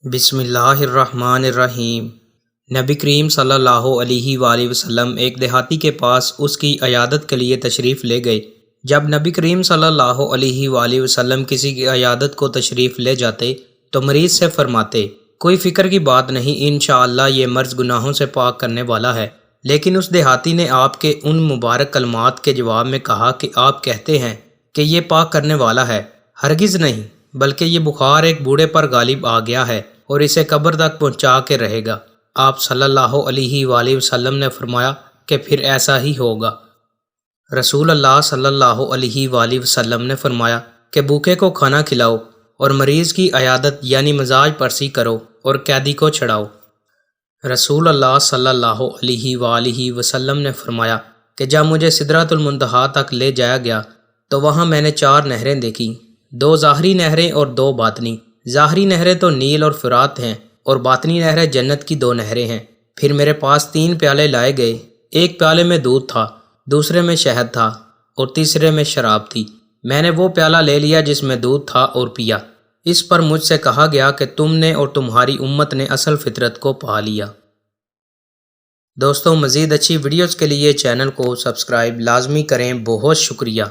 بسم اللہ الرحمن الرحیم۔ نبی کریم صلی اللہ علیہ وآلہ وسلم ایک دیہاتی کے پاس اس کی عیادت کے لیے تشریف لے گئے۔ جب نبی کریم صلی اللہ علیہ وآلہ وسلم کسی کی عیادت کو تشریف لے جاتے تو مریض سے فرماتے، کوئی فکر کی بات نہیں، انشاءاللہ یہ مرض گناہوں سے پاک کرنے والا ہے۔ لیکن اس دیہاتی نے آپ کے ان مبارک کلمات کے جواب میں کہا کہ آپ کہتے ہیں کہ یہ پاک کرنے والا ہے، ہرگز نہیں، بلکہ یہ بخار ایک بوڑھے پر غالب آ گیا ہے اور اسے قبر تک پہنچا کے رہے گا۔ آپ صلی اللہ علیہ وآلہ وسلم نے فرمایا کہ پھر ایسا ہی ہوگا۔ رسول اللہ صلی اللہ علیہ وآلہ وسلم نے فرمایا کہ بھوکے کو کھانا کھلاؤ اور مریض کی عیادت یعنی مزاج پرسی کرو اور قیدی کو چھڑاؤ۔ رسول اللہ صلی اللہ علیہ وآلہ وسلم نے فرمایا کہ جب مجھے سدرۃ المنتہا تک لے جایا گیا تو وہاں میں نے 4 نہریں دیکھیں، 2 ظاہری نہریں اور 2 باطنی۔ ظاہری نہریں تو نیل اور فرات ہیں اور باطنی نہریں جنت کی 2 نہریں ہیں۔ پھر میرے پاس 3 پیالے لائے گئے، ایک پیالے میں دودھ تھا، دوسرے میں شہد تھا اور تیسرے میں شراب تھی۔ میں نے وہ پیالہ لے لیا جس میں دودھ تھا اور پیا۔ اس پر مجھ سے کہا گیا کہ تم نے اور تمہاری امت نے اصل فطرت کو پا لیا۔ دوستو، مزید اچھی ویڈیوز کے لیے چینل کو سبسکرائب لازمی کریں۔ بہت شکریہ۔